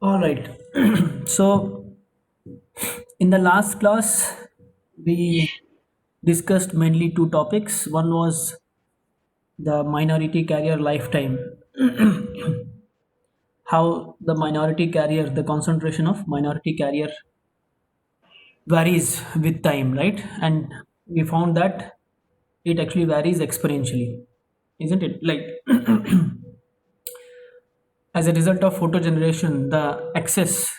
All right. So, in the last class, we discussed mainly two topics. One was the minority carrier lifetime, how the minority carrier, the concentration of minority carrier varies with time, right? And we found that it actually varies exponentially, isn't it? Like, as a result of photo generation, the excess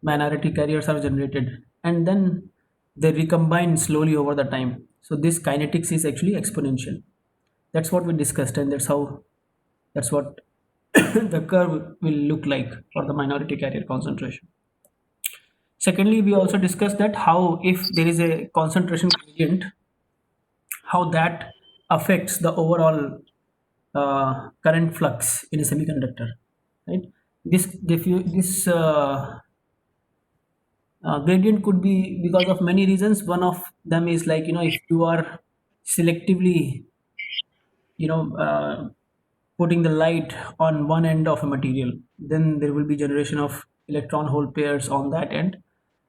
minority carriers are generated and then they recombine slowly over the time. So this kinetics is actually exponential. That's what we discussed, and that's what the curve will look like for the minority carrier concentration. Secondly, we also discussed that how if there is a concentration gradient, how that affects the overall current flux in a semiconductor, right? This gradient could be because of many reasons. One of them is, like, if you are selectively, you know uh, putting the light on one end of a material, then there will be generation of electron hole pairs on that end,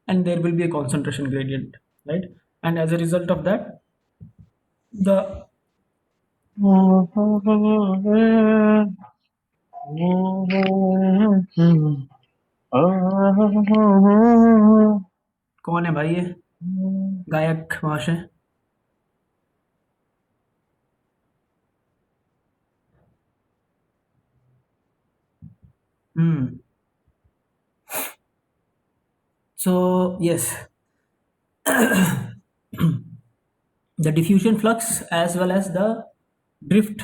and there will be a concentration gradient, right? And as a result of that, the कौन है भाई ये गायक वहां से? Hmm. So yes, the diffusion flux as well as the drift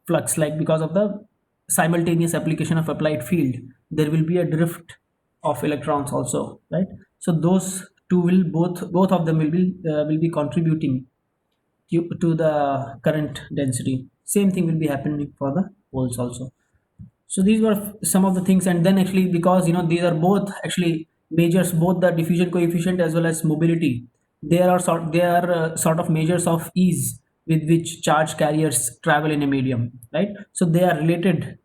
flux, like because of the simultaneous application of applied field, there will be a drift of electrons also, right? So those two will both of them will be contributing to the current density. Same thing will be happening for the holes also. So these were some of the things, and then actually, because these are both actually measures, both the diffusion coefficient as well as mobility. They are sort of measures of ease with which charge carriers travel in a medium, right? So they are related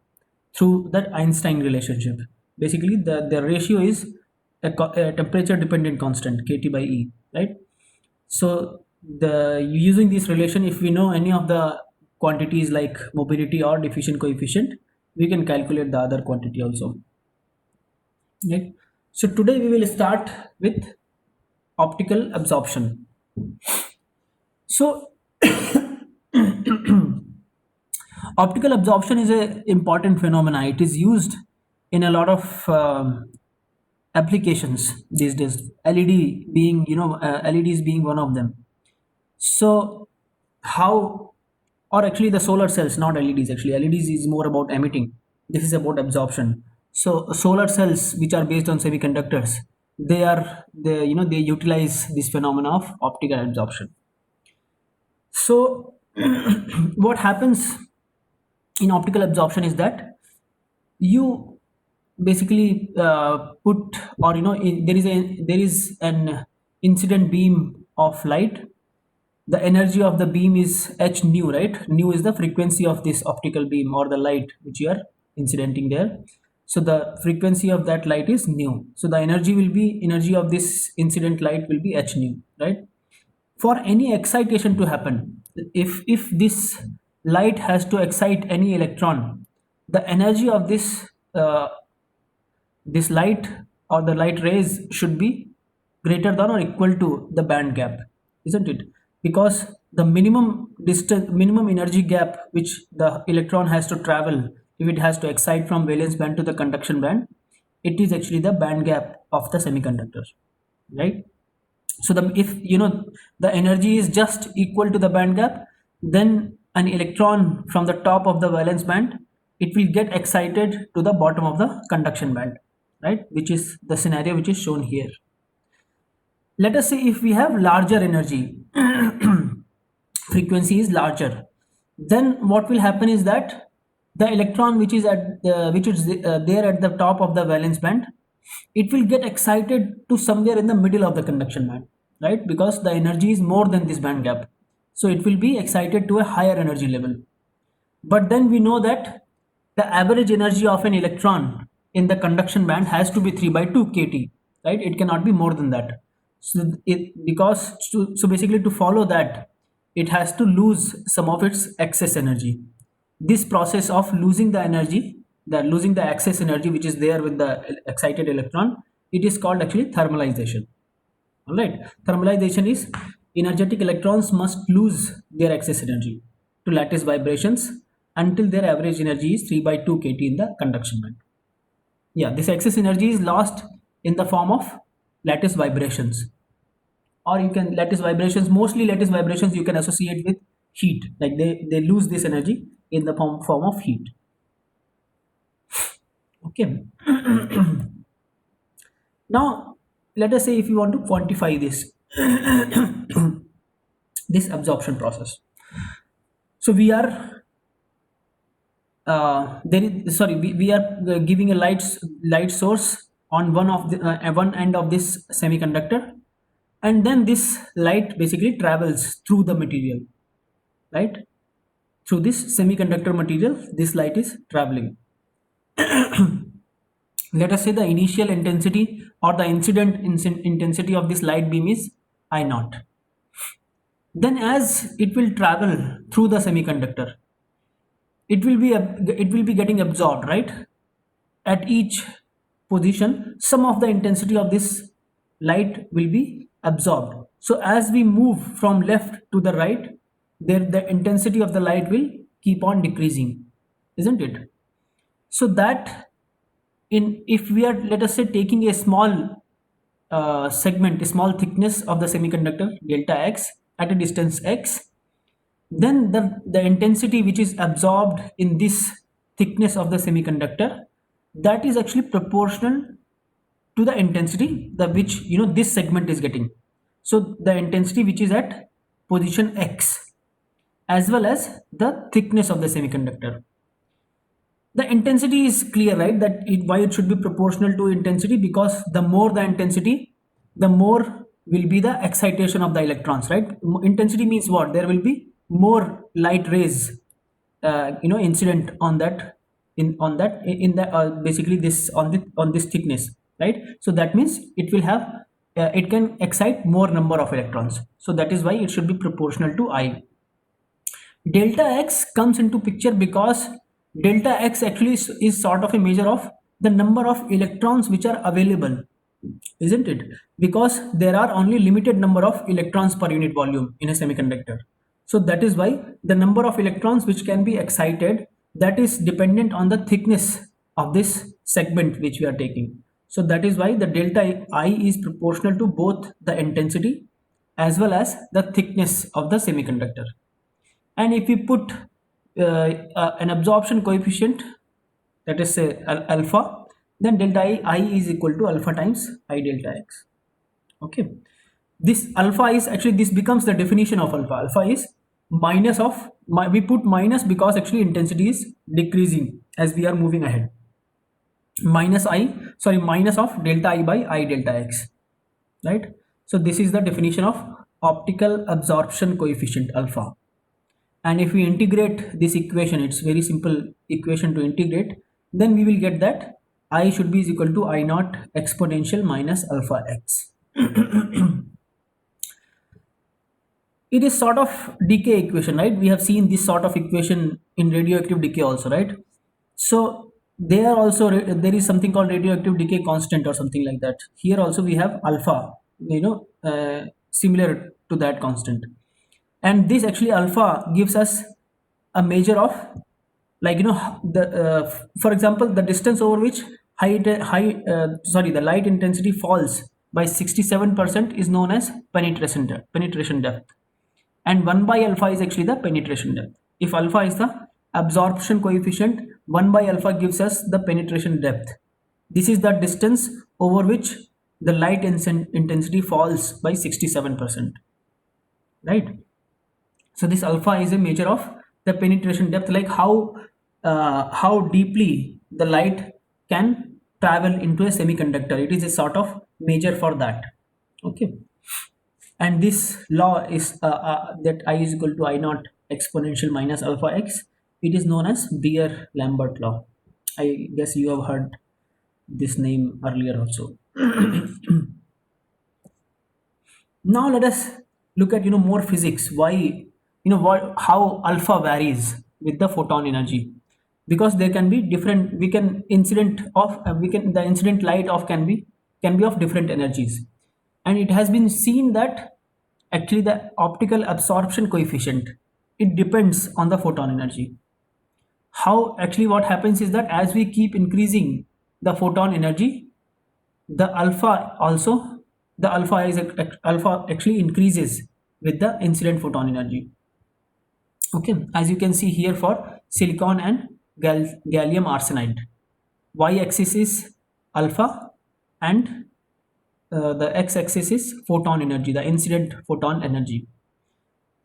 through that Einstein relationship. Basically, the ratio is a temperature dependent constant, kT by E, right? So the using this relation, if we know any of the quantities like mobility or diffusion coefficient, we can calculate the other quantity also, right? So today we will start with optical absorption. So optical absorption is a important phenomena. It is used in a lot of applications these days, LEDs being one of them. So how, or actually the solar cells, not LEDs. Actually, LEDs is more about emitting. This is about absorption. So solar cells, which are based on semiconductors, they utilize this phenomena of optical absorption. So what happens in optical absorption is that you basically put, or there is an incident beam of light. The energy of the beam is h nu, right? Nu is the frequency of this optical beam or the light which you are incidenting there. So the frequency of that light is nu, so the energy of this incident light will be h nu, right? For any excitation to happen, if this light has to excite any electron, the energy of this light or the light rays should be greater than or equal to the band gap, isn't it? Because the minimum energy gap which the electron has to travel if it has to excite from valence band to the conduction band, it is actually the band gap of the semiconductor, right? So if the energy is just equal to the band gap, then an electron from the top of the valence band, it will get excited to the bottom of the conduction band, right? Which is the scenario which is shown here. Let us say if we have larger energy, frequency is larger, then what will happen is that the electron which is there at the top of the valence band, it will get excited to somewhere in the middle of the conduction band, right? Because the energy is more than this band gap, so it will be excited to a higher energy level. But then we know that the average energy of an electron in the conduction band has to be 3 by 2 kT, right? It cannot be more than that. So so basically to follow that, it has to lose some of its excess energy. This process of losing the energy, the losing the excess energy which is there with the excited electron, it is called actually thermalization. All right, thermalization is energetic electrons must lose their excess energy to lattice vibrations until their average energy is 3 by 2 kT in the conduction band. Yeah, this excess energy is lost in the form of lattice vibrations, or you can lattice vibrations, mostly lattice vibrations you can associate with heat, like they lose this energy in the form of heat. Okay. Now let us say if you want to quantify this this absorption process. So we are we are giving a light source on one end of this semiconductor, and then this light basically travels through the material, right? Through this semiconductor material this light is traveling. Let us say the initial intensity or the incident intensity of this light beam is I naught. Then as it will travel through the semiconductor, it will be getting absorbed, right? At each position some of the intensity of this light will be absorbed. So as we move from left to the right, there the intensity of the light will keep on decreasing, isn't it? So that in if we are, let us say, taking a small segment, a small thickness of the semiconductor delta x at a distance x, then the intensity which is absorbed in this thickness of the semiconductor, that is actually proportional to the intensity the which this segment is getting. So the intensity which is at position x as well as the thickness of the semiconductor, the intensity is clear, right? Why it should be proportional to intensity, because the more the intensity, the more will be the excitation of the electrons, right? Intensity means what? There will be more light rays incident on that in the basically this on this thickness, right? So that means it will have it can excite more number of electrons, so that is why it should be proportional to I. Delta x comes into picture because delta x actually is sort of a measure of the number of electrons which are available, isn't it? Because there are only limited number of electrons per unit volume in a semiconductor. So that is why the number of electrons which can be excited, that is dependent on the thickness of this segment which we are taking. So that is why the delta I is proportional to both the intensity as well as the thickness of the semiconductor. And if we put an absorption coefficient, that is say alpha, then delta I is equal to alpha times I delta x. Okay, this alpha is actually, this becomes the definition of alpha. Alpha is minus of we put minus because actually intensity is decreasing as we are moving ahead. Minus of delta I by I delta x, right? So this is the definition of optical absorption coefficient alpha. And if we integrate this equation, it's very simple equation to integrate, then we will get that I should be is equal to I naught exponential minus alpha x. It is sort of decay equation, right? We have seen this sort of equation in radioactive decay also, right? So there is something called radioactive decay constant or something like that. Here also we have alpha, similar to that constant. And this actually alpha gives us a measure of, like for example, the distance over which the light intensity falls by 67% is known as penetration depth, and 1 by alpha is actually the penetration depth. If alpha is the absorption coefficient, 1 by alpha gives us the penetration depth. This is the distance over which the light intensity falls by 67%, right? So this alpha is a measure of the penetration depth, like how deeply the light can travel into a semiconductor. It is a sort of measure for that. Okay, and this law is that I is equal to I naught exponential minus alpha x. It is known as Beer-Lambert law. I guess you have heard this name earlier also. Now let us look at more physics. Why what how alpha varies with the photon energy, because there can be different, we can incident of we can the incident light of can be of different energies. And it has been seen that actually the optical absorption coefficient, it depends on the photon energy. How actually what happens is that as we keep increasing the photon energy, the alpha also, the alpha actually increases with the incident photon energy. Okay, as you can see here for silicon and gallium arsenide, y-axis is alpha, and the x-axis is photon energy, the incident photon energy.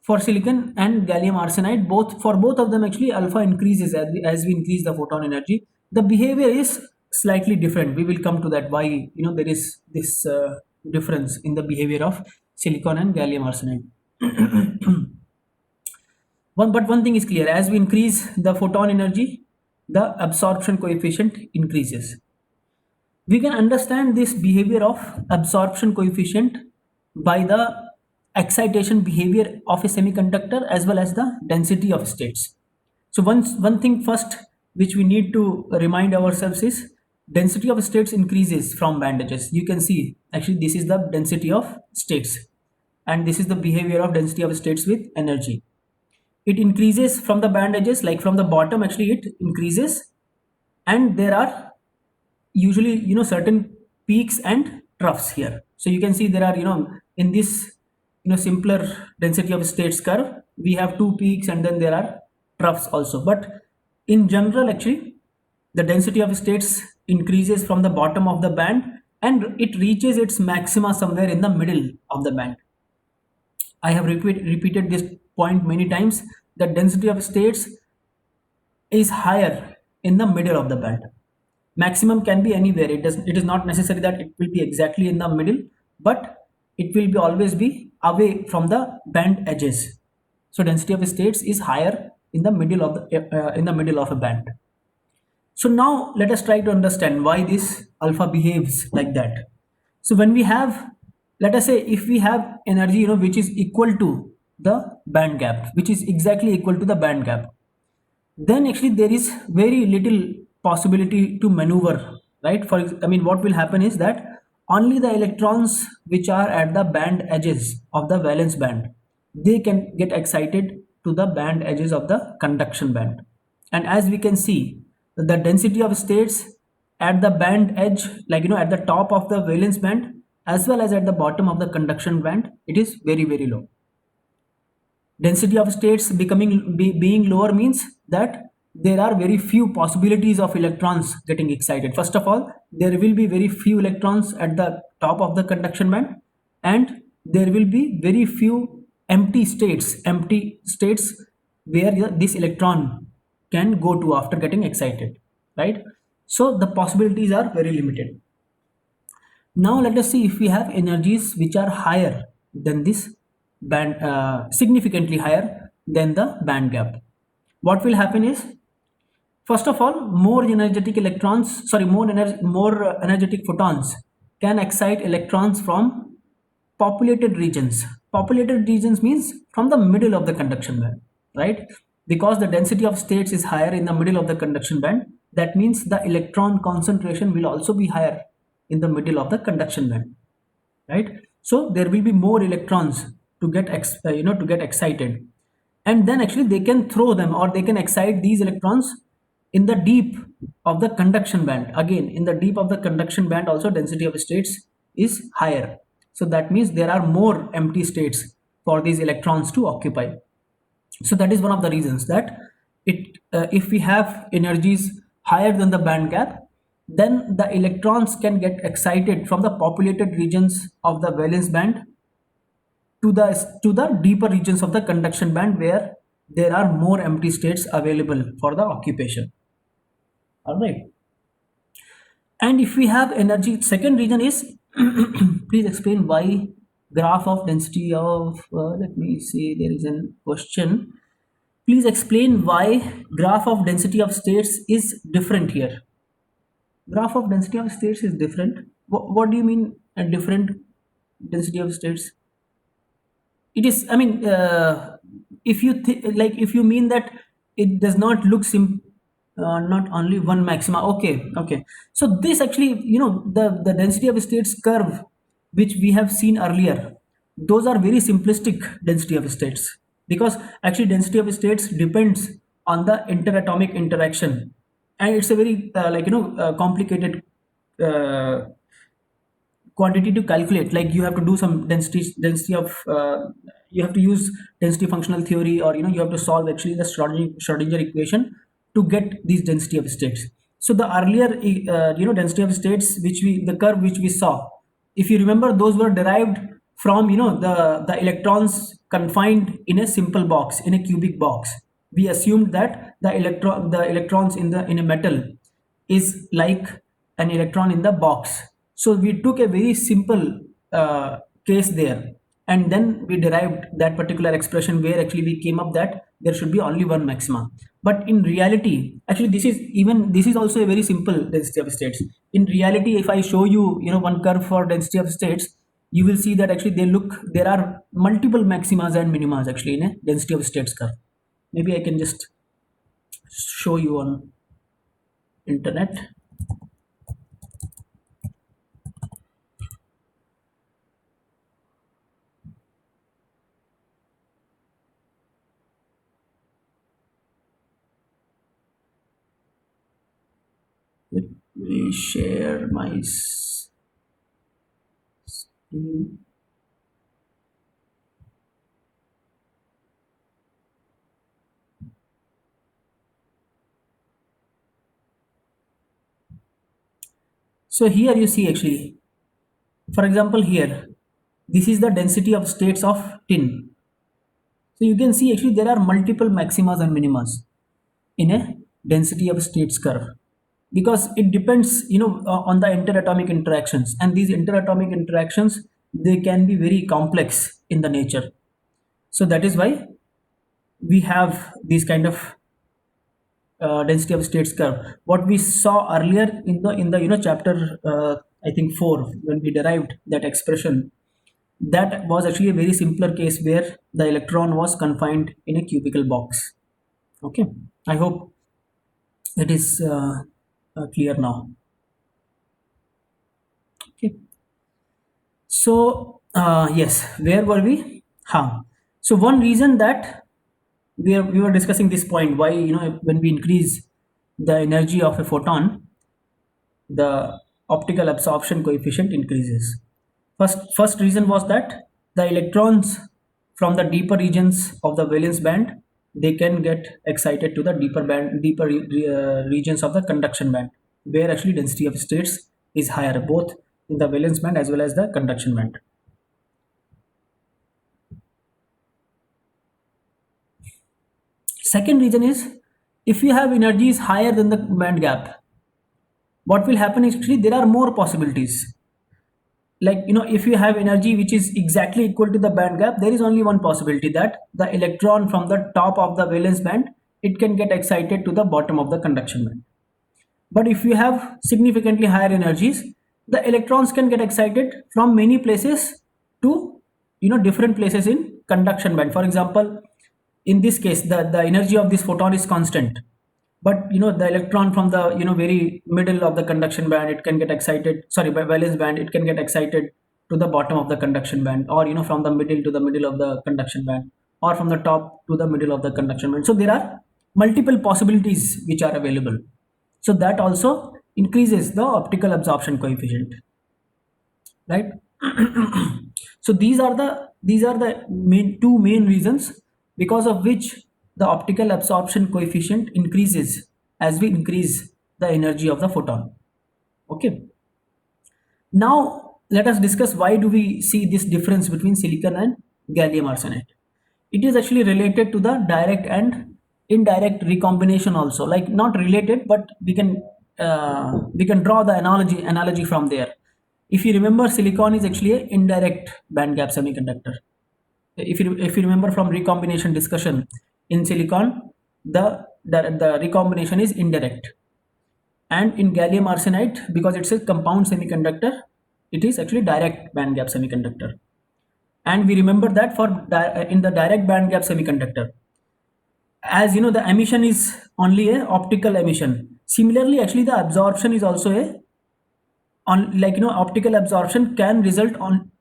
For silicon and gallium arsenide, both of them actually alpha increases as we increase the photon energy. The behavior is slightly different. We will come to that why there is this difference in the behavior of silicon and gallium arsenide. One thing is clear: as we increase the photon energy, the absorption coefficient increases. We can understand this behavior of absorption coefficient by the excitation behavior of a semiconductor as well as the density of states. So one thing first which we need to remind ourselves is density of states increases from band edges. You can see actually this is the density of states, and this is the behavior of density of states with energy. It increases from the band edges, like from the bottom actually it increases, and there are usually certain peaks and troughs here. So you can see there are in this simpler density of states curve, we have two peaks and then there are troughs also. But in general actually the density of states increases from the bottom of the band and it reaches its maxima somewhere in the middle of the band. I have repeated this point many times, that density of states is higher in the middle of the band. Maximum can be anywhere. It is not necessary that it will be exactly in the middle, but it will be always be away from the band edges. So density of states is higher in the middle of a band. So now let us try to understand why this alpha behaves like that. So when we have, let us say if we have energy which is equal to the band gap, which is exactly equal to the band gap, then actually there is very little possibility to maneuver, right? What will happen is that only the electrons which are at the band edges of the valence band, they can get excited to the band edges of the conduction band. And as we can see, the density of states at the band edge, like at the top of the valence band as well as at the bottom of the conduction band, it is very, very low. Density of states being lower means that there are very few possibilities of electrons getting excited. First of all, there will be very few electrons at the top of the conduction band, and there will be very few empty states where this electron can go to after getting excited, right? So the possibilities are very limited. Now let us see if we have energies which are higher than this band, significantly higher than the band gap. What will happen is, first of all, more energetic photons can excite electrons from populated regions. Populated regions means from the middle of the conduction band, right? Because the density of states is higher in the middle of the conduction band, that means the electron concentration will also be higher in the middle of the conduction band, right? So there will be more electrons to get to get excited, and then actually they can throw them, or they can excite these electrons in the deep of the conduction band. Again, in the deep of the conduction band also density of states is higher, so that means there are more empty states for these electrons to occupy. So that is one of the reasons that if we have energies higher than the band gap, then the electrons can get excited from the populated regions of the valence band to the deeper regions of the conduction band, where there are more empty states available for the occupation. All right. And if we have energy, second reason is please explain why graph of density of let me see, there is a question. Please explain why graph of density of states is different here. Graph of density of states is different. What do you mean a different density of states? It is, I mean, if you like, if you mean that it does not look not only one maxima. Okay, okay. So this actually, the density of states curve which we have seen earlier, those are very simplistic density of states, because actually density of states depends on the interatomic interaction, and it's a very complicated uh, quantity to calculate. Like, you have to do some density of you have to use density functional theory, or you have to solve actually the Schrodinger equation to get these density of states. So the earlier density of states, which we the curve which we saw, if you remember, those were derived from the electrons confined in a simple box, in a cubic box. We assumed that the electrons in a metal is like an electron in the box. So we took a very simple case there, and then we derived that particular expression where actually we came up that there should be only one maxima. But in reality, actually, this is also a very simple density of states. In reality, if I show you, one curve for density of states, you will see that actually there are multiple maximas and minimas actually in a density of states curve. Maybe I can just show you on internet. Let me share my screen. So here you see actually, for example, here, this is the density of states of tin. So you can see actually there are multiple maximas and minimas in a density of states curve, because it depends on the interatomic interactions, and these interatomic interactions, they can be very complex in the nature. So that is why we have these kind of density of states curve. What we saw earlier in the chapter, I think 4, when we derived that expression, that was actually a very simpler case where the electron was confined in a cubical box. Okay, I hope it is clear now. Okay, so yes, where were we? So one reason that we were discussing this point, why when we increase the energy of a photon, the optical absorption coefficient increases. First reason was that the electrons from the deeper regions of the valence band, they can get excited to the deeper regions of the conduction band, where actually density of states is higher, both in the valence band as well as the conduction band. Second reason is, if you have energies higher than the band gap, what will happen is actually there are more possibilities. Like, if you have energy which is exactly equal to the band gap, there is only one possibility, that the electron from the top of the valence band, it can get excited to the bottom of the conduction band. But if you have significantly higher energies, the electrons can get excited from many places to different places in conduction band. For example, in this case, the energy of this photon is constant, but the electron from the very middle of the conduction band, it can get excited, sorry, by valence band, it can get excited to the bottom of the conduction band, or from the middle to the middle of the conduction band, or from the top to the middle of the conduction band. So there are multiple possibilities which are available. So that also increases the optical absorption coefficient, right? So these are the two main reasons because of which the optical absorption coefficient increases as we increase the energy of the photon. Okay, now let us discuss, why do we see this difference between silicon and gallium arsenide. It is actually related to the direct and indirect recombination also, like not related, but we can draw the analogy from there. If you remember, silicon is actually an indirect band gap semiconductor. If you remember from recombination discussion, in silicon, the recombination is indirect. And in gallium arsenide, because it's a compound semiconductor, it is actually direct band gap semiconductor. And we remember that for in the direct band gap semiconductor, as you know, the emission is only a optical emission. Similarly, actually the absorption is also a on, like, optical absorption can result on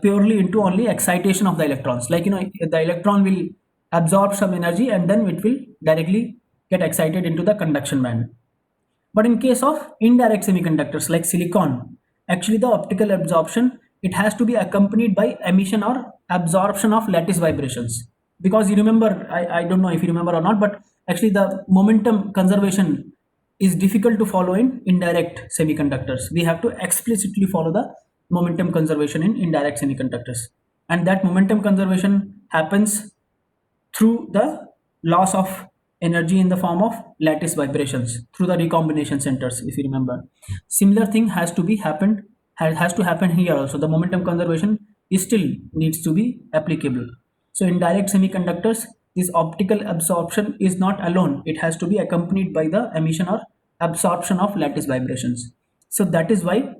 purely into only excitation of the electrons. Like, the electron will absorb some energy and then it will directly get excited into the conduction band. But in case of indirect semiconductors like silicon, actually the optical absorption, it has to be accompanied by emission or absorption of lattice vibrations. Because you remember, I don't know if you remember or not, but actually the momentum conservation is difficult to follow in indirect semiconductors. We have to explicitly follow the momentum conservation in indirect semiconductors. And that momentum conservation happens through the loss of energy in the form of lattice vibrations through the recombination centers, if you remember. Similar thing has to happen here also. The momentum conservation is still needs to be applicable. So in direct semiconductors, this optical absorption is not alone, it has to be accompanied by the emission or absorption of lattice vibrations. So that is why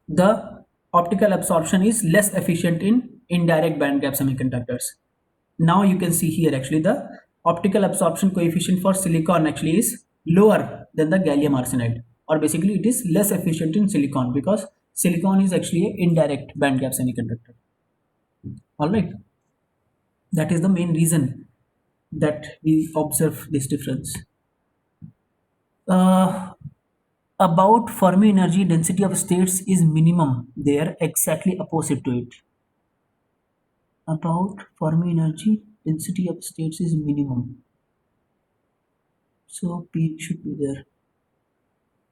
the optical absorption is less efficient in indirect band gap semiconductors. Now you can see here, actually the optical absorption coefficient for silicon actually is lower than the gallium arsenide, or basically it is less efficient in silicon because silicon is actually an indirect band gap semiconductor. All right, that is the main reason that we observe this difference. uh, about Fermi energy, density of states is minimum there, exactly opposite to it. About Fermi energy, density of states is minimum, so P should be there.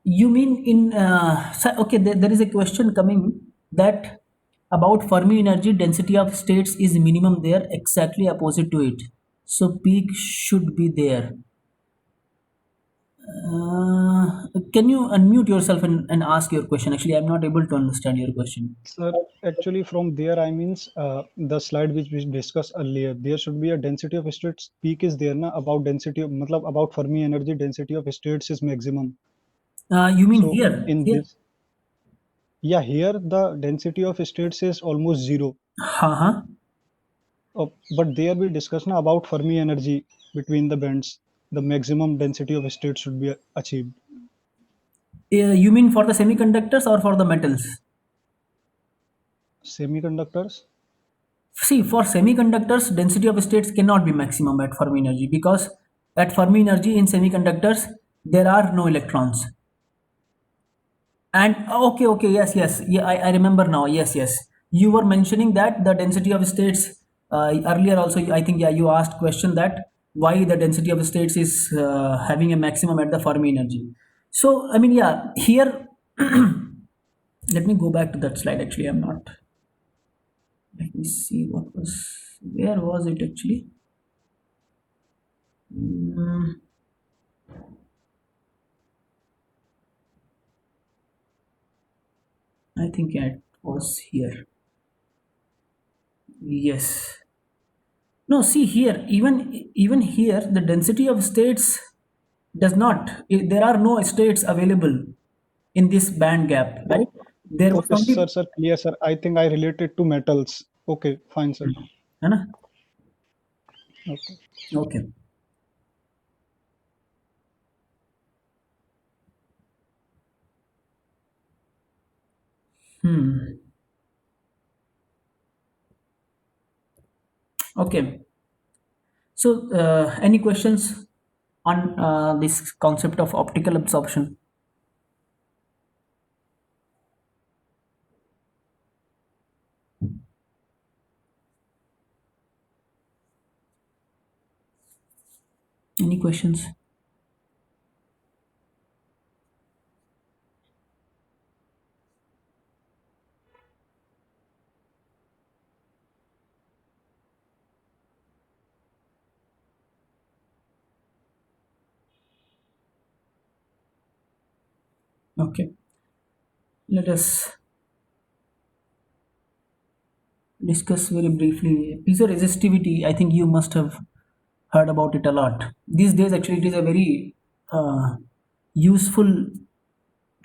You mean in okay, there is a question coming that about Fermi energy, density of states is minimum there, exactly opposite to it, so peak should be there. Can you unmute yourself and ask your question? Actually, I'm not able to understand your question. Sir, actually from there I means the slide which we discussed earlier, there should be a density of states peak is there na, about density of matlab about Fermi energy density of states is maximum. You mean So here? in Here? this, yeah, here the density of states is almost zero. Uh-huh. But there we discussed na about Fermi energy between the bands, the maximum density of states should be achieved. You mean for the semiconductors or for the metals? Semiconductors. See, for semiconductors, density of states cannot be maximum at Fermi energy, because at Fermi energy in semiconductors, there are no electrons. And okay, yes, yeah, I remember now. Yes. You were mentioning that the density of states earlier also. I think, yeah, you asked question that why the density of states is having a maximum at the Fermi energy. So I mean, yeah, here let me go back to that slide. Actually, I'm not. Let me see where was it actually? Mm, I think it was here. Yes. No, see here, even here, the density of states does not. There are no states available in this band gap, right? There was Okay, only, sir, clear, sir. I think I related to metals. Okay, fine, sir. है ना? Okay. Okay. Hmm. Okay. So, any questions on this concept of optical absorption? Any questions? Okay. Let us discuss very briefly piezoresistivity. I think you must have heard about it a lot these days. Actually, it is a very uh, useful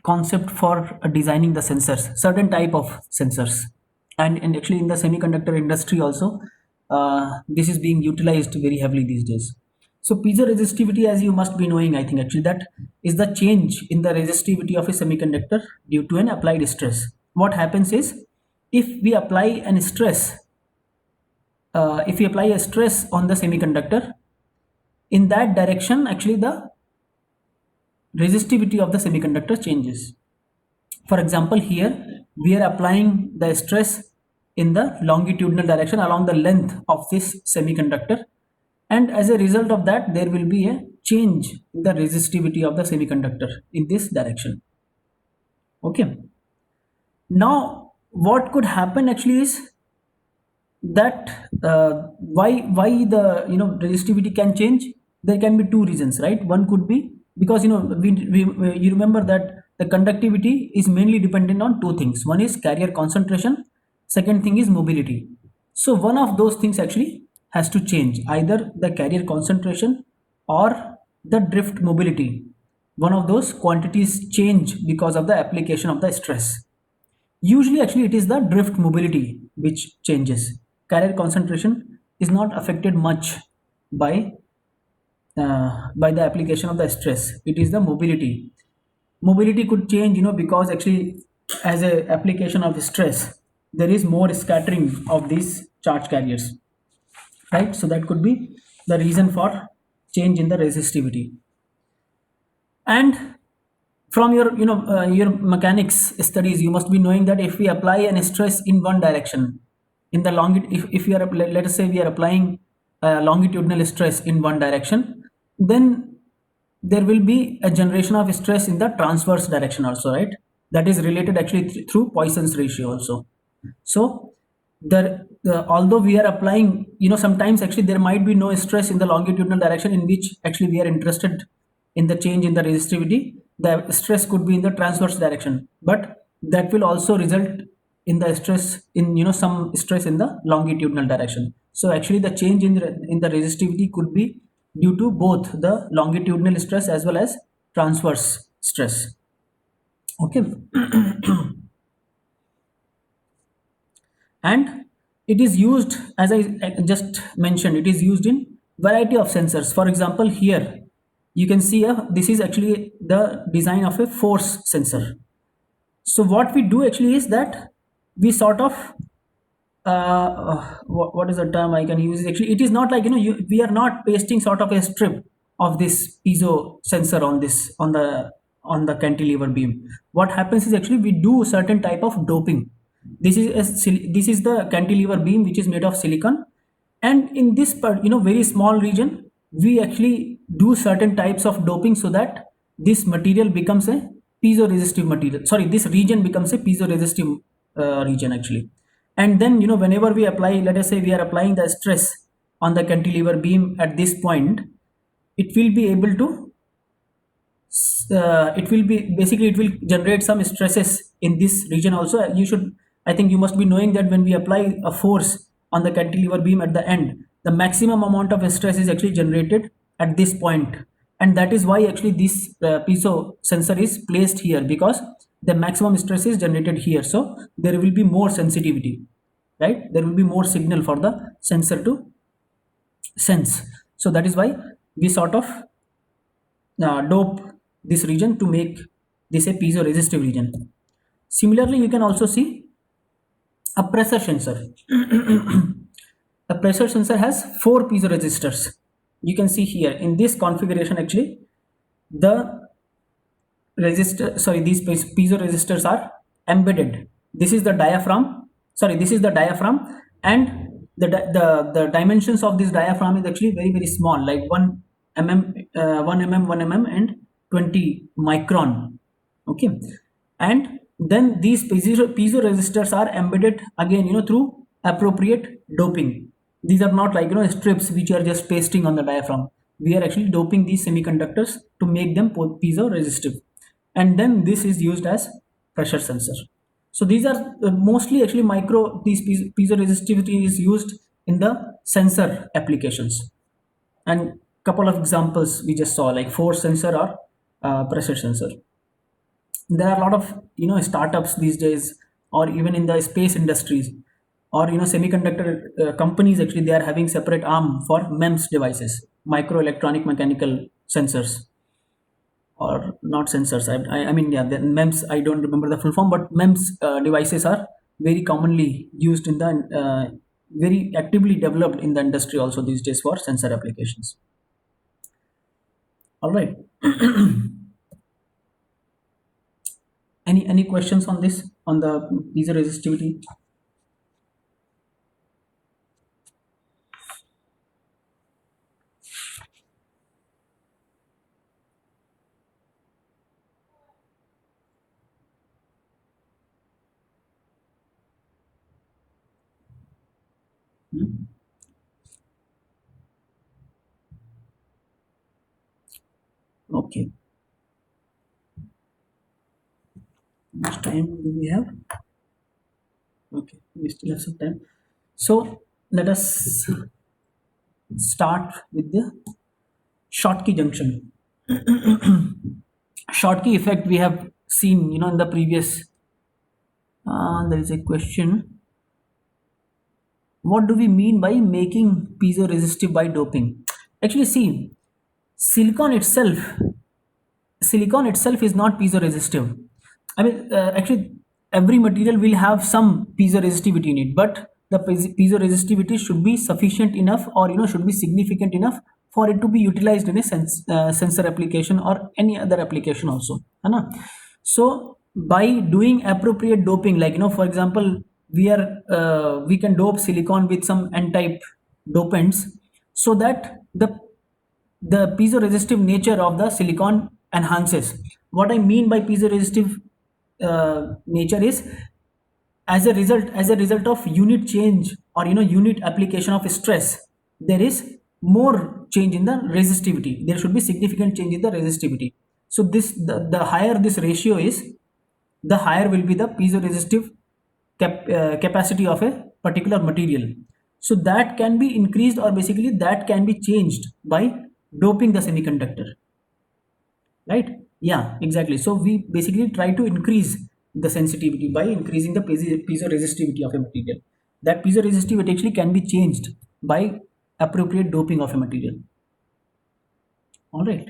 concept for designing the sensors, certain type of sensors. And actually in the semiconductor industry also, this is being utilized very heavily these days. So piezoresistivity, as you must be knowing, I think actually that is the change in the resistivity of a semiconductor due to an applied stress. What happens is, if we apply an stress, if we apply a stress on the semiconductor, in that direction actually the resistivity of the semiconductor changes. For example, here we are applying the stress in the longitudinal direction along the length of this semiconductor, and as a result of that there will be a change in the resistivity of the semiconductor in this direction. Okay, now what could happen actually is that why the resistivity can change. There can be two reasons, right? One could be because you remember that the conductivity is mainly dependent on two things. One is carrier concentration, second thing is mobility. So one of those things actually has to change, either the carrier concentration or the drift mobility. One of those quantities change because of the application of the stress. Usually, actually, it is the drift mobility which changes. Carrier concentration is not affected much by by the application of the stress. It is the mobility. Mobility could change, because actually, as a application of stress, there is more scattering of these charge carriers, right? So that could be the reason for change in the resistivity. And from your your mechanics studies, you must be knowing that if we apply an stress in one direction, in the if we are let us say we are applying longitudinal stress in one direction, then there will be a generation of stress in the transverse direction also, right? That is related actually through Poisson's ratio also. So although we are applying, sometimes actually there might be no stress in the longitudinal direction in which actually we are interested in the change in the resistivity. The stress could be in the transverse direction, but that will also result in the stress in some stress in the longitudinal direction. So actually the change in the resistivity could be due to both the longitudinal stress as well as transverse stress. Okay. And it is used, as I just mentioned, it is used in variety of sensors. For example, here you can see this is actually the design of a force sensor. So what we do actually is that we sort of what is the term I can use? Actually, it is not like we are not pasting sort of a strip of this piezo sensor on the cantilever beam. What happens is actually we do certain type of doping. This is the cantilever beam which is made of silicon, and in this part, very small region, we actually do certain types of doping so that this material becomes a piezoresistive material. Sorry, this region becomes a piezoresistive region actually. And then whenever we apply, let us say we are applying the stress on the cantilever beam at this point, it will be able to it will generate some stresses in this region also. I think you must be knowing that when we apply a force on the cantilever beam at the end, the maximum amount of stress is actually generated at this point, and that is why actually this piezo sensor is placed here, because the maximum stress is generated here. So there will be more sensitivity, right? There will be more signal for the sensor to sense. So that is why we sort of dope this region to make this a piezoresistive region. Similarly, you can also see a pressure sensor. A pressure sensor has 4 piezoresistors. You can see here in this configuration actually the these piezoresistors are embedded. This is the diaphragm. This is the diaphragm, and the dimensions of this diaphragm is actually very very small, like 1 mm, 1 mm, 1 mm, and 20 micron. Okay, and then these piezoresistors are embedded again, through appropriate doping. These are not like strips which are just pasting on the diaphragm. We are actually doping these semiconductors to make them piezoresistive, and then this is used as pressure sensor. So these are mostly actually these piezoresistivity is used in the sensor applications. And couple of examples we just saw, like force sensor or pressure sensor. There are a lot of startups these days, or even in the space industries, or semiconductor companies, actually they are having separate arm for MEMS devices, microelectronic mechanical sensors, or not sensors. I mean, yeah, the MEMS, I don't remember the full form, but MEMS devices are very commonly used in the very actively developed in the industry also these days for sensor applications. All right. Any questions on this, on the piezo resistivity? Hmm? Okay. How much time do we have? Okay, we still have some time. So let us start with the Schottky junction. Schottky effect we have seen, in the previous. There is a question. What do we mean by making piezo resistive by doping? Actually, see, silicon itself, silicon itself is not piezo resistive. I mean, actually, every material will have some piezo resistivity in it, but the piezo resistivity should be sufficient enough, or should be significant enough for it to be utilized in a sensor application or any other application also, है ना? So by doing appropriate doping, like for example, we can dope silicon with some n-type dopants, so that the piezoresistive nature of the silicon enhances. What I mean by piezoresistive nature is, as a result of unit change, or unit application of stress, there is more change in the resistivity. There should be significant change in the resistivity. So the higher this ratio is, the higher will be the piezoresistive capacity of a particular material. So that can be increased, or basically that can be changed by doping the semiconductor, right? Yeah, exactly. So we basically try to increase the sensitivity by increasing the piezoresistivity of a material. That piezoresistivity actually can be changed by appropriate doping of a material. All right.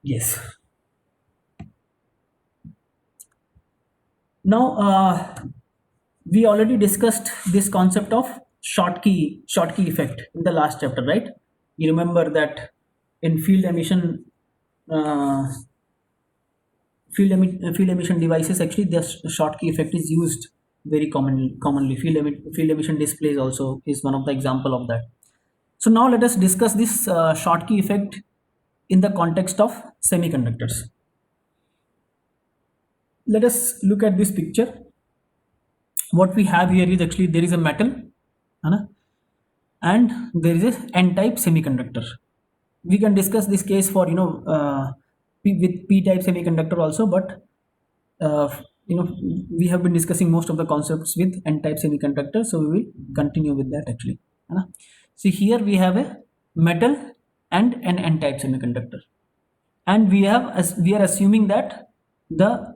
Yes. Now, we already discussed this concept of Schottky effect in the last chapter, right? You remember that in uh, field emission devices, actually the Schottky effect is used very commonly. Field emission displays also is one of the example of that. So now let us discuss this Schottky effect in the context of semiconductors. Let us look at this picture. What we have here is, actually there is a metal, है ना? And there is a n-type semiconductor. We can discuss this case for with p-type semiconductor also, but uh, we have been discussing most of the concepts with n-type semiconductor, so we will continue with that actually, है ना? See, here we have a metal and an n-type semiconductor, and we are assuming that the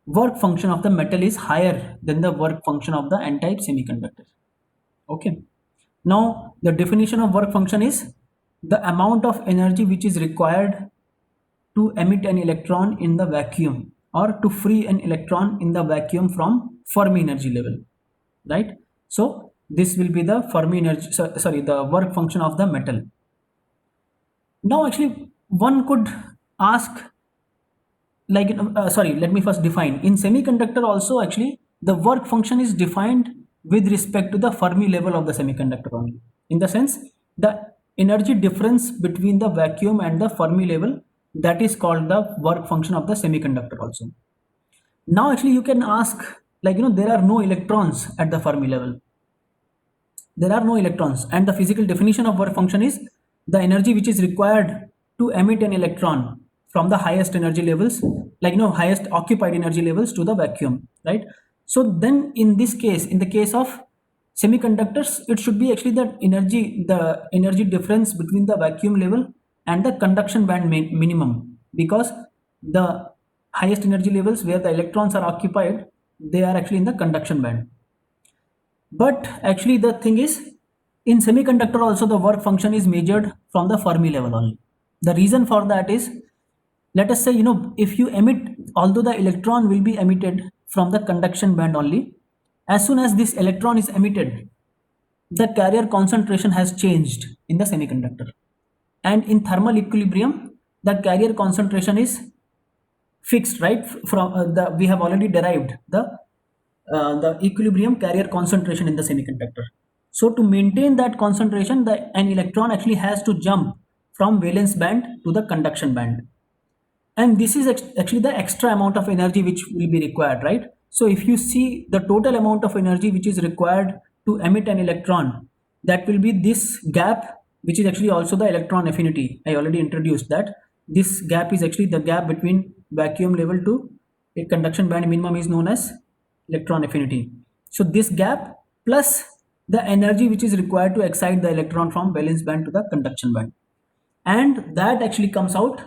work function of the metal is higher than the work function of the n-type semiconductor. Okay. Now the definition of work function is the amount of energy which is required to emit an electron in the vacuum, or to free an electron in the vacuum from Fermi energy level, right? So this will be the Fermi energy, sorry, the work function of the metal. Now actually one could ask, like sorry, let me first define. In semiconductor also, actually the work function is defined with respect to the Fermi level of the semiconductor only, in the sense the energy difference between the vacuum and the Fermi level, that is called the work function of the semiconductor also. Now actually you can ask, like there are no electrons at the Fermi level. There are no electrons, and the physical definition of work function is the energy which is required to emit an electron from the highest energy levels, like highest occupied energy levels, to the vacuum, right? So then in this case, in the case of semiconductors, it should be actually the energy difference between the vacuum level and the conduction band minimum, because the highest energy levels where the electrons are occupied, they are actually in the conduction band. But actually the thing is, in semiconductor also the work function is measured from the Fermi level only. The reason for that is, let us say, if you emit, although the electron will be emitted from the conduction band only, as soon as this electron is emitted, the carrier concentration has changed in the semiconductor. And in thermal equilibrium, the carrier concentration is fixed, right? From the we have already derived the equilibrium carrier concentration in the semiconductor. So to maintain that concentration, an electron actually has to jump from valence band to the conduction band, and this is actually the extra amount of energy which will be required, right? So if you see the total amount of energy which is required to emit an electron, that will be this gap, which is actually also the electron affinity. I already introduced that this gap is actually the gap between vacuum level to a conduction band minimum is known as electron affinity. So this gap plus the energy which is required to excite the electron from valence band to the conduction band, and that actually comes out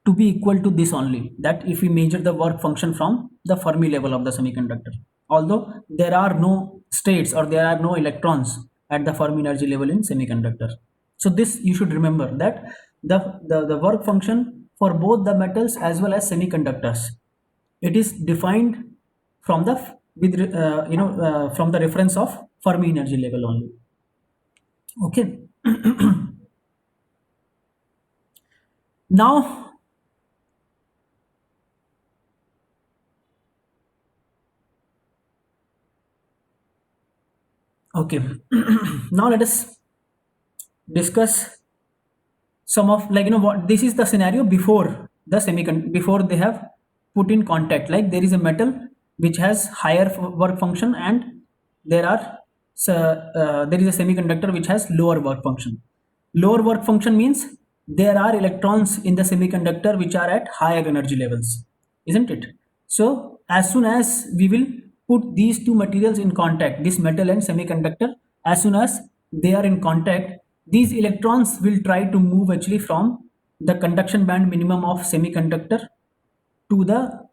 to be equal to this only, that if we measure the work function from the Fermi level of the semiconductor, although there are no states or there are no electrons at the Fermi energy level in semiconductor. So this you should remember, that the work function for both the metals as well as semiconductors, it is defined from the from the reference of Fermi energy level only. Okay. Now okay. Now let us discuss some of, like, what this is the scenario before the before they have put in contact. Like, there is a metal which has higher work function, and there is a semiconductor which has lower work function. Lower work function means there are electrons in the semiconductor which are at higher energy levels, isn't it? So as soon as we will put these two materials in contact, this metal and semiconductor, as soon as they are in contact, these electrons will try to move actually from the conduction band minimum of semiconductor to the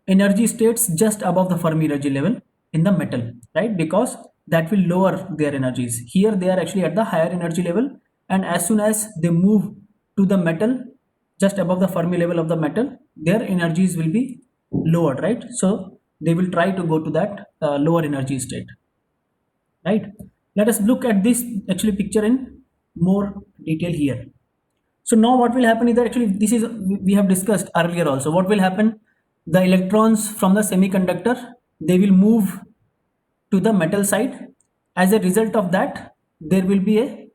energy states just above the Fermi energy level in the metal, right? Because that will lower their energies. Here they are actually at the higher energy level, and as soon as they move to the metal just above the Fermi level of the metal, their energies will be lowered, right? So they will try to go to that lower energy state, right? Let us look at this actually picture in more detail here. So now what will happen is that, actually this is, we have discussed earlier also, what will happen, the electrons from the semiconductor, they will move to the metal side. As a result of that, there will be a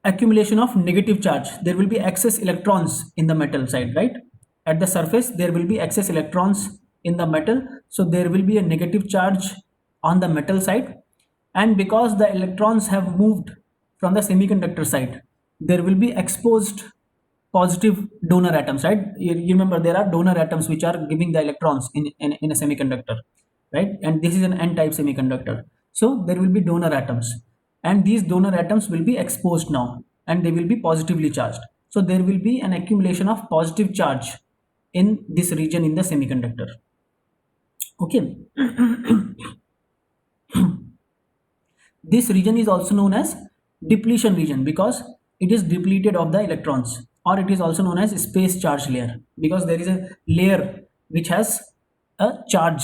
accumulation of negative charge. There will be excess electrons in the metal side, right? At the surface there will be excess electrons in the metal, so there will be a negative charge on the metal side. And because the electrons have moved from the semiconductor side, there will be exposed positive donor atoms, right? You remember there are donor atoms which are giving the electrons in a semiconductor, right? And this is an n-type semiconductor, so there will be donor atoms, and these donor atoms will be exposed now, and they will be positively charged. So there will be an accumulation of positive charge in this region in the semiconductor. Okay. This region is also known as depletion region because it is depleted of the electrons, or it is also known as space charge layer because there is a layer which has a charge,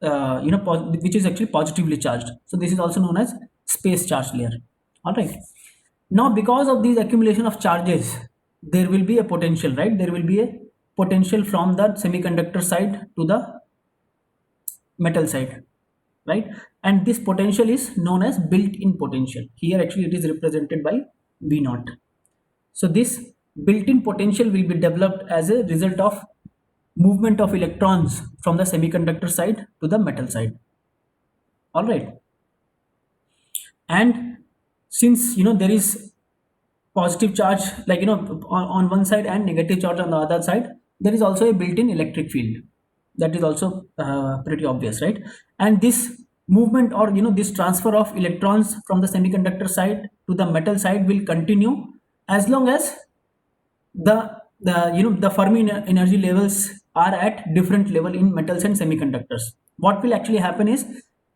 which is actually positively charged. So this is also known as space charge layer. All right. Now, because of these accumulation of charges, there will be a potential, right? There will be a potential from the semiconductor side to the metal side, right? And this potential is known as built-in potential. Here actually it is represented by V naught. So this built-in potential will be developed as a result of movement of electrons from the semiconductor side to the metal side. All right. And since there is positive charge, on one side, and negative charge on the other side, there is also a built-in electric field. That is also pretty obvious, right? And this movement, or this transfer of electrons from the semiconductor side to the metal side will continue as long as the Fermi energy levels are at different level in metals and semiconductors. What will actually happen is,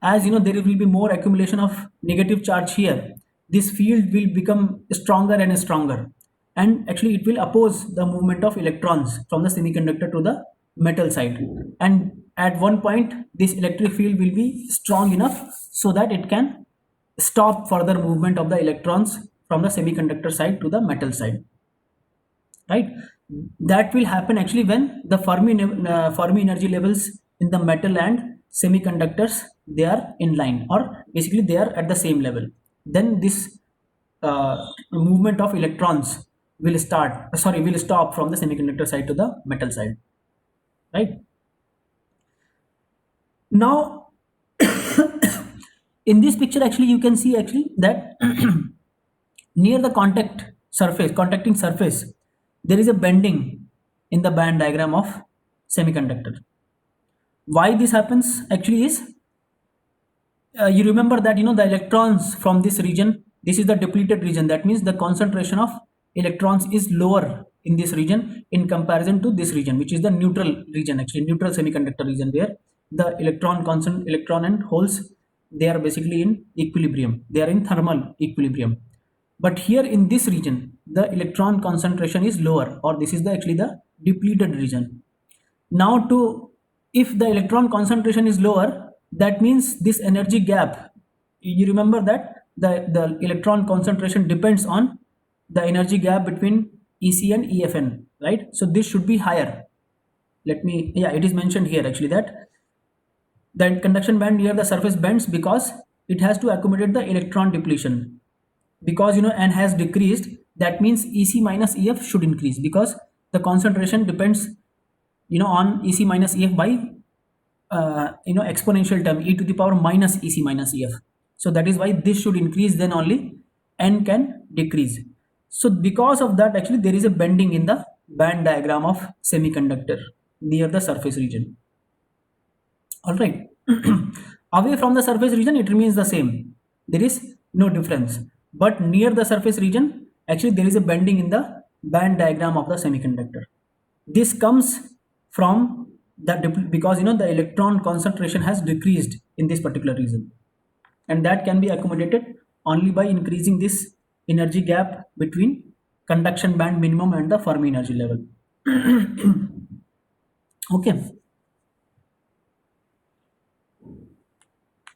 as there will be more accumulation of negative charge here, this field will become stronger and stronger, and actually it will oppose the movement of electrons from the semiconductor to the metal side. And at one point this electric field will be strong enough so that it can stop further movement of the electrons from the semiconductor side to the metal side, right? That will happen actually when the Fermi energy levels in the metal and semiconductors, they are in line, or basically they are at the same level. Then this movement of electrons will stop from the semiconductor side to the metal side, right? Now in this picture actually you can see actually that near the contacting surface, there is a bending in the band diagram of semiconductor. Why this happens actually is, you remember that the electrons from this region, this is the depleted region. That means the concentration of electrons is lower in this region in comparison to this region, which is the neutral region, actually neutral semiconductor region, where the electron and holes, they are basically in equilibrium. They are in thermal equilibrium. But here in this region, the electron concentration is lower, or this is actually the depleted region. Now if the electron concentration is lower, that means this energy gap, you remember that the electron concentration depends on the energy gap between EC and EFN, right? So this should be higher. It is mentioned here actually that the conduction band near the surface bends because it has to accommodate the electron depletion. Because N has decreased, that means EC minus EF should increase, because the concentration depends on EC minus EF by exponential term e to the power minus EC minus EF. So that is why this should increase, then only N can decrease. So because of that, actually there is a bending in the band diagram of semiconductor near the surface region. All right. Away from the surface region, it remains the same. There is no difference. But near the surface region, actually there is a bending in the band diagram of the semiconductor. This comes from because the electron concentration has decreased in this particular region, and that can be accommodated only by increasing this energy gap between conduction band minimum and the Fermi energy level. Okay.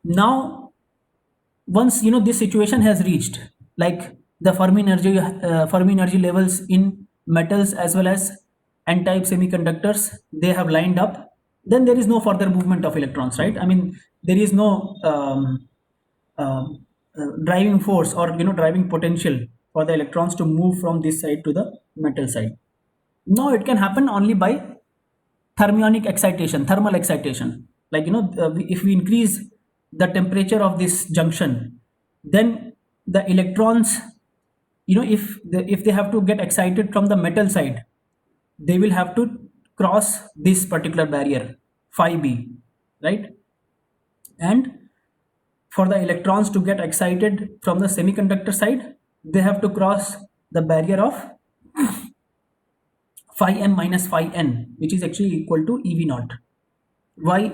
Now once this situation has reached, like the Fermi energy levels in metals as well as n-type semiconductors, they have lined up, then there is no further movement of electrons, right? I mean, there is no driving force or driving potential for the electrons to move from this side to the metal side. Now it can happen only by thermal excitation. Like if we increase the temperature of this junction, then the electrons, if they have to get excited from the metal side, they will have to cross this particular barrier phi b, right? And for the electrons to get excited from the semiconductor side, they have to cross the barrier of phi m minus phi n, which is actually equal to EV naught. Why?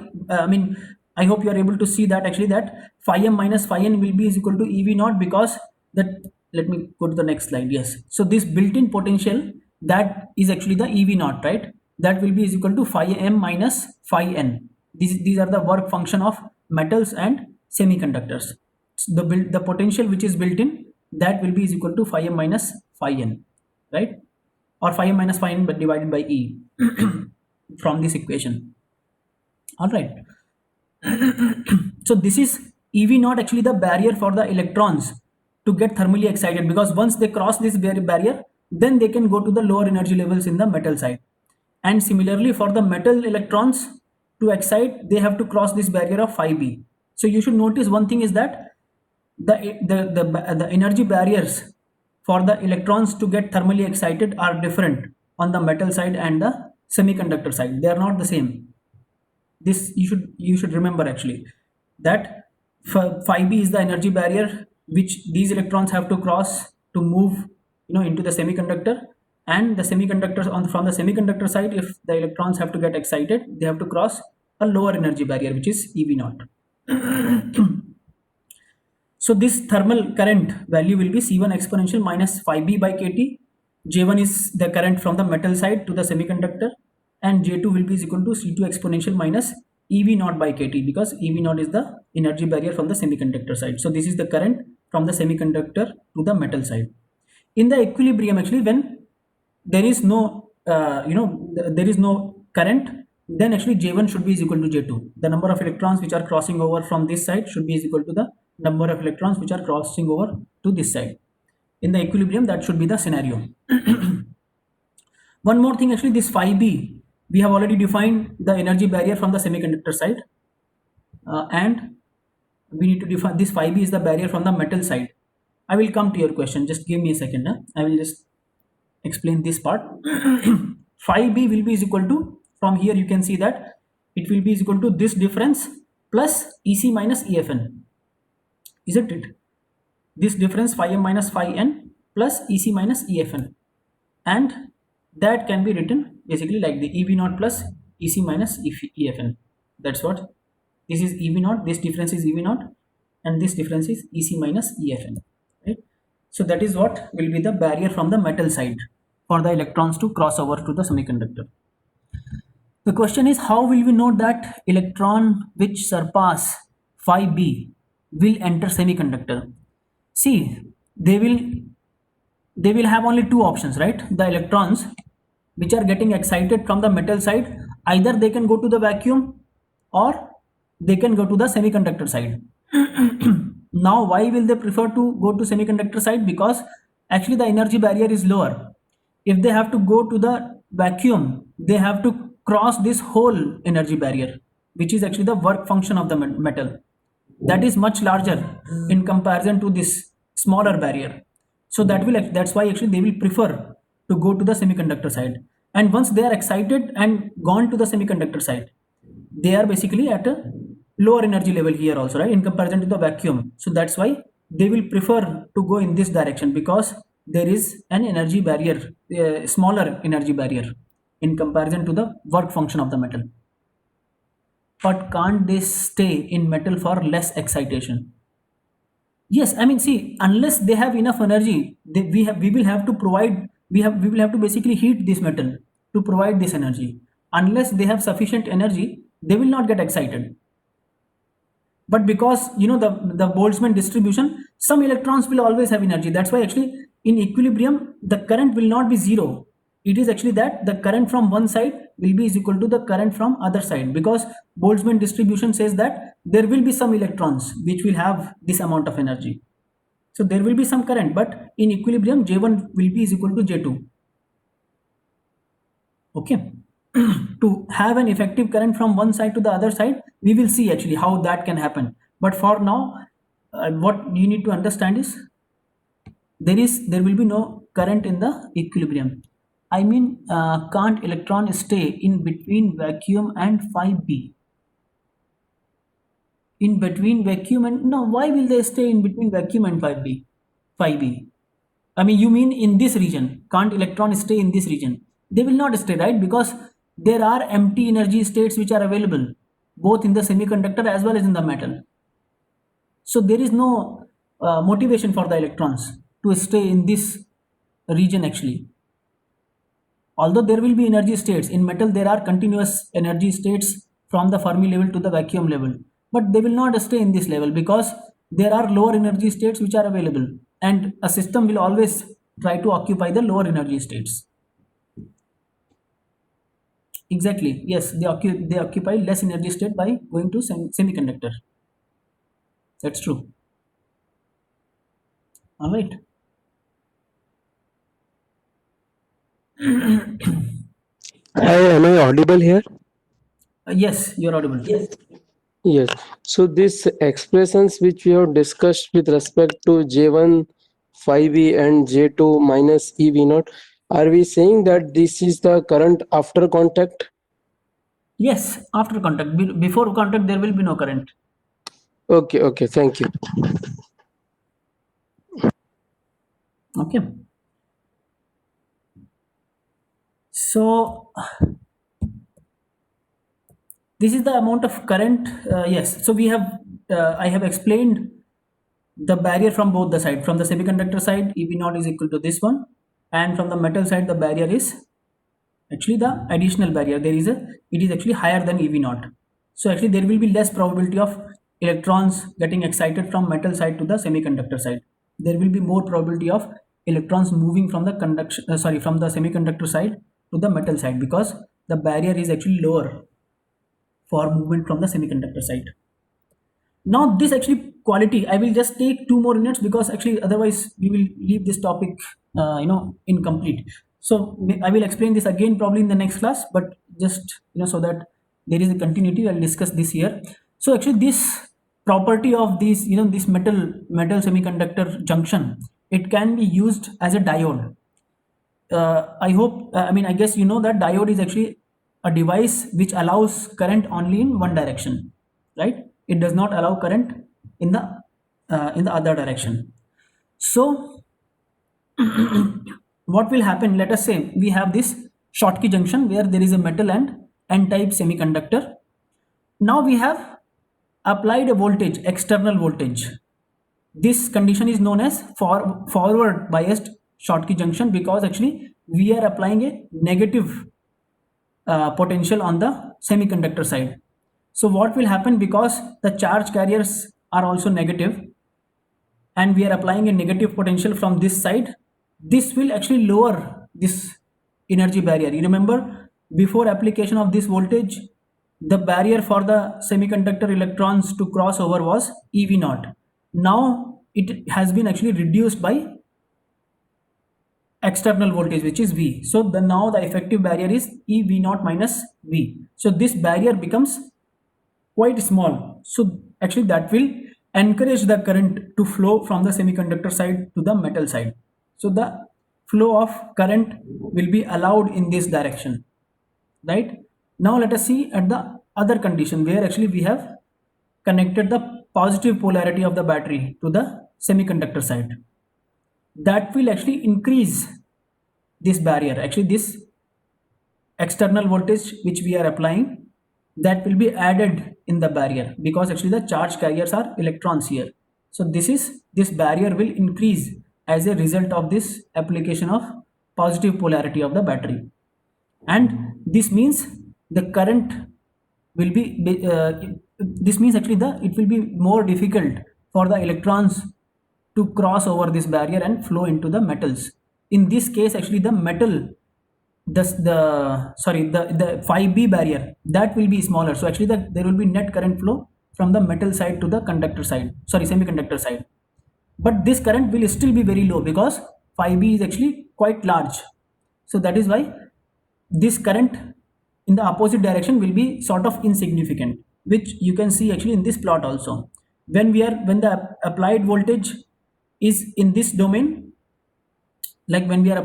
I hope you are able to see that actually that phi m minus phi n will be is equal to EV naught, because let me go to the next slide. Yes. So this built-in potential, that is actually the EV naught, right? That will be is equal to phi m minus phi n. These are the work function of metals and semiconductors. So the potential which is built in, that will be is equal to phi m minus phi n, right? Or phi m minus phi n but divided by E from this equation. All right. So this is EV naught, actually the barrier for the electrons to get thermally excited, because once they cross this barrier, then they can go to the lower energy levels in the metal side. And similarly for the metal electrons to excite, they have to cross this barrier of phi b. So you should notice one thing is that the energy barriers for the electrons to get thermally excited are different on the metal side and the semiconductor side. They are not the same. this you should remember actually, that phi b is the energy barrier which these electrons have to cross to move, into the semiconductor. And the semiconductors from the semiconductor side, if the electrons have to get excited, they have to cross a lower energy barrier, which is ev naught. So this thermal current value will be C1 exponential minus phi b by kT. J1 is the current from the metal side to the semiconductor, and J2 will be is equal to C2 exponential minus EV naught by kT, because EV naught is the energy barrier from the semiconductor side. So this is the current from the semiconductor to the metal side. In the equilibrium, actually, when there is no there is no current, then actually J1 should be is equal to J2. The number of electrons which are crossing over from this side should be is equal to the number of electrons which are crossing over to this side. In the equilibrium, that should be the scenario. One more thing, actually, this phi b, we have already defined the energy barrier from the semiconductor side, and we need to define this phi b is the barrier from the metal side. I will come to your question, just give me a second. I will just explain this part. Phi b will be is equal to, from here you can see that it will be is equal to this difference plus EC minus EFN, isn't it? This difference phi m minus phi n plus EC minus EFN, and that can be written basically like the EV naught plus EC minus EFN. That's what this is. EV naught, this difference is EV naught, and this difference is EC minus EFN, right? So that is what will be the barrier from the metal side for the electrons to cross over to the semiconductor. The question is, how will we know that electron which surpass phi b will enter semiconductor? See, they will have only two options, right? The electrons which are getting excited from the metal side, either they can go to the vacuum or they can go to the semiconductor side. Now, why will they prefer to go to semiconductor side? Because actually the energy barrier is lower. If they have to go to the vacuum, they have to cross this whole energy barrier, which is actually the work function of the metal. That is much larger in comparison to this smaller barrier. So that's why actually they will prefer to go to the semiconductor side. And once they are excited and gone to the semiconductor side, they are basically at a lower energy level here also, right, in comparison to the vacuum. So that's why they will prefer to go in this direction, because there is an energy barrier, smaller energy barrier in comparison to the work function of the metal. But can't they stay in metal for less excitation? Yes, I mean, see, unless they have enough energy, we will have to provide, we will have to basically heat this metal to provide this energy. Unless they have sufficient energy, they will not get excited. But because the Boltzmann distribution, some electrons will always have energy. That's why actually in equilibrium the current will not be zero. It is actually that the current from one side will be is equal to the current from other side, because Boltzmann distribution says that there will be some electrons which will have this amount of energy. So there will be some current, but in equilibrium J1 will be is equal to J2. Okay. To have an effective current from one side to the other side, we will see actually how that can happen. But for now, what you need to understand is there will be no current in the equilibrium. I mean, can't electron stay in between vacuum and phi b? In between vacuum and, no, why will they stay in between vacuum and phi b? Phi b. I mean, you mean in this region? Can't electron stay in this region? They will not stay, right? Because there are empty energy states which are available both in the semiconductor as well as in the metal. So there is no motivation for the electrons to stay in this region actually. Although there will be energy states in metal, there are continuous energy states from the Fermi level to the vacuum level, but they will not stay in this level because there are lower energy states which are available, and a system will always try to occupy the lower energy states. Exactly, yes, they occupy less energy state by going to semiconductor. That's true. All right. Am I audible here? Yes, you're audible. Yes. So these expressions which we have discussed with respect to J1, phi b and J2 minus EV naught, are we saying that this is the current after contact? Yes, after contact. Before contact, there will be no current. Okay, thank you. Okay. So this is the amount of current. Yes. So we have. I have explained the barrier from both the side. From the semiconductor side, EV naught is equal to this one, and from the metal side, the barrier is actually the additional barrier. There is a. It is actually higher than EV naught. So actually, there will be less probability of electrons getting excited from metal side to the semiconductor side. There will be more probability of electrons moving from the conduction. From the semiconductor side to the metal side, because the barrier is actually lower for movement from the semiconductor side. Now this actually quality, I will just take 2 more minutes, because actually otherwise we will leave this topic incomplete. So I will explain this again probably in the next class, but just so that there is a continuity, I'll discuss this here. So actually this property of this this metal semiconductor junction, it can be used as a diode. I guess you know that diode is actually a device which allows current only in one direction, right? It does not allow current in the other direction. So what will happen? Let us say we have this Schottky junction where there is a metal and N-type semiconductor. Now we have applied a voltage, external voltage. This condition is known as forward biased Schottky junction, because actually we are applying a negative potential on the semiconductor side. So what will happen, because the charge carriers are also negative and we are applying a negative potential from this side, this will actually lower this energy barrier. You remember, before application of this voltage, the barrier for the semiconductor electrons to cross over was EV naught. Now it has been actually reduced by external voltage, which is V. So now the effective barrier is EV naught minus V. So this barrier becomes quite small. So actually that will encourage the current to flow from the semiconductor side to the metal side. So the flow of current will be allowed in this direction, right? Now let us see at the other condition, where actually we have connected the positive polarity of the battery to the semiconductor side. That will actually increase this barrier. Actually this external voltage which we are applying, that will be added in the barrier, because actually the charge carriers are electrons here. So this barrier will increase as a result of this application of positive polarity of the battery, and this means the current will be this means actually it will be more difficult for the electrons to cross over this barrier and flow into the metals. In this case, actually the metal, the 5B barrier, that will be smaller. So actually there will be net current flow from the metal side to the semiconductor side. But this current will still be very low, because 5B is actually quite large. So that is why this current in the opposite direction will be sort of insignificant, which you can see actually in this plot also. When the applied voltage is in this domain, like when we are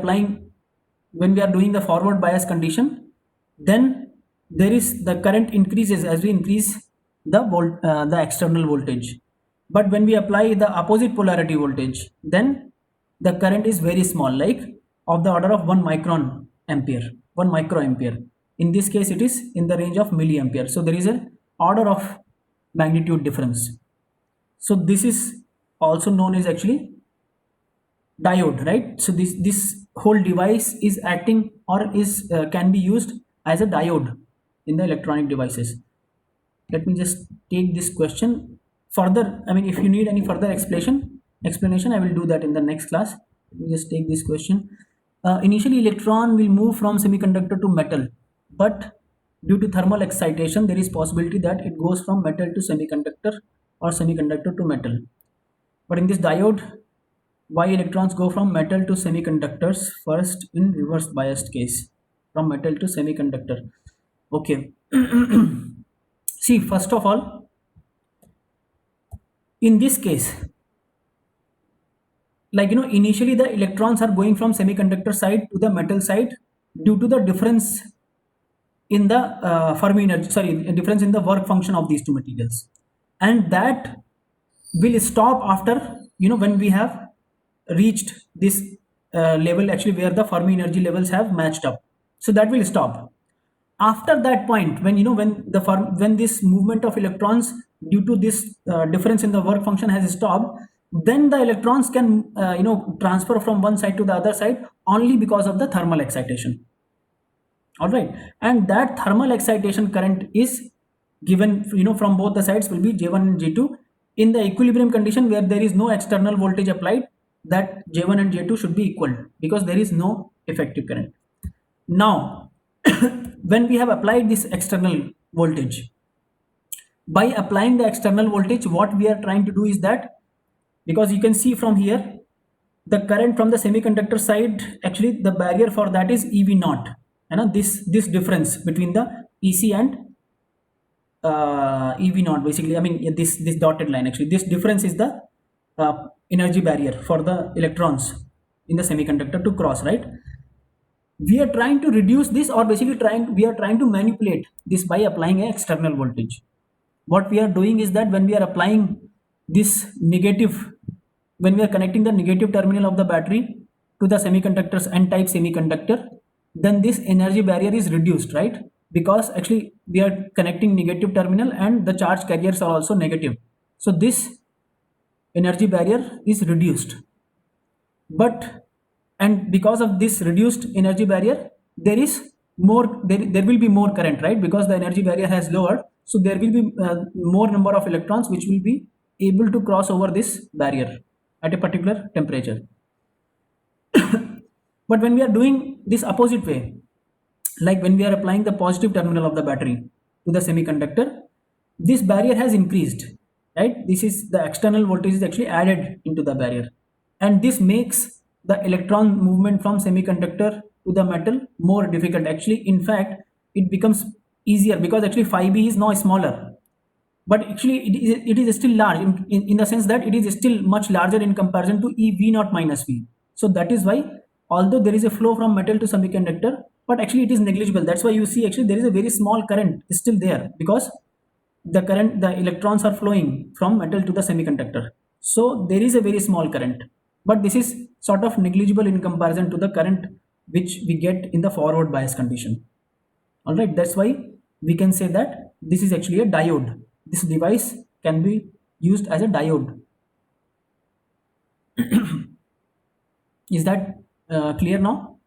doing the forward bias condition, then the current increases as we increase the external voltage. But when we apply the opposite polarity voltage, then the current is very small, like of the order of 1 microampere. In this case, it is in the range of milliampere. So there is an order of magnitude difference. So this is also known as actually diode, right? So this whole device is acting, or is can be used as a diode in the electronic devices. Let me just take this question further. I mean, if you need any further explanation, I will do that in the next class. Let me just take this question. Initially, electron will move from semiconductor to metal, but due to thermal excitation, there is possibility that it goes from metal to semiconductor or semiconductor to metal. But in this diode, why electrons go from metal to semiconductors first in reverse biased case, from metal to semiconductor? Okay. See, first of all, in this case, like initially the electrons are going from semiconductor side to the metal side due to the difference in the Fermi energy, sorry, difference in the work function of these two materials, and that will stop after, when we have reached this level actually where the Fermi energy levels have matched up. So that will stop. After that point, when when this movement of electrons due to this difference in the work function has stopped, then the electrons can transfer from one side to the other side only because of the thermal excitation. All right, and that thermal excitation current is given from both the sides will be J1 and J2. In the equilibrium condition where there is no external voltage applied, that J1 and J2 should be equal because there is no effective current. Now when we have applied this external voltage, by applying the external voltage, what we are trying to do is that, because you can see from here, the current from the semiconductor side, actually the barrier for that is EV naught, this difference between the EC and EV naught, basically, I mean this dotted line, actually this difference is the energy barrier for the electrons in the semiconductor to cross, right? We are trying to reduce this, or basically we are trying to manipulate this by applying an external voltage. What we are doing is that when we are applying this negative, when we are connecting the negative terminal of the battery to the semiconductor's n-type semiconductor, then this energy barrier is reduced, right? Because actually we are connecting negative terminal and the charge carriers are also negative. So this energy barrier is reduced. And because of this reduced energy barrier, there will be more current, right? Because the energy barrier has lowered, so there will be more number of electrons which will be able to cross over this barrier at a particular temperature. But when we are doing this opposite way, like when we are applying the positive terminal of the battery to the semiconductor, this barrier has increased, right? This is the external voltage is actually added into the barrier, and this makes the electron movement from semiconductor to the metal more difficult. Actually, in fact, it becomes easier because actually phi b is now smaller, but actually it is still large in the sense that it is still much larger in comparison to EV naught minus V. So that is why, although there is a flow from metal to semiconductor, but actually it is negligible. That's why you see actually there is a very small current still there, because the electrons are flowing from metal to the semiconductor. So there is a very small current, but this is sort of negligible in comparison to the current which we get in the forward bias condition. All right, that's why we can say that this is actually a diode. This device can be used as a diode. Is that clear now?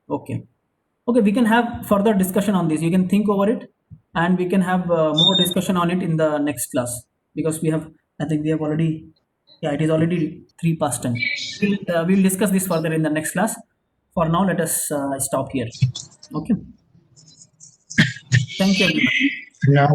Okay, we can have further discussion on this. You can think over it, and we can have more discussion on it in the next class, because I think we have already, it is already 3 past 10. We'll discuss this further in the next class. For now, let us stop here. Okay, thank you everyone. Now,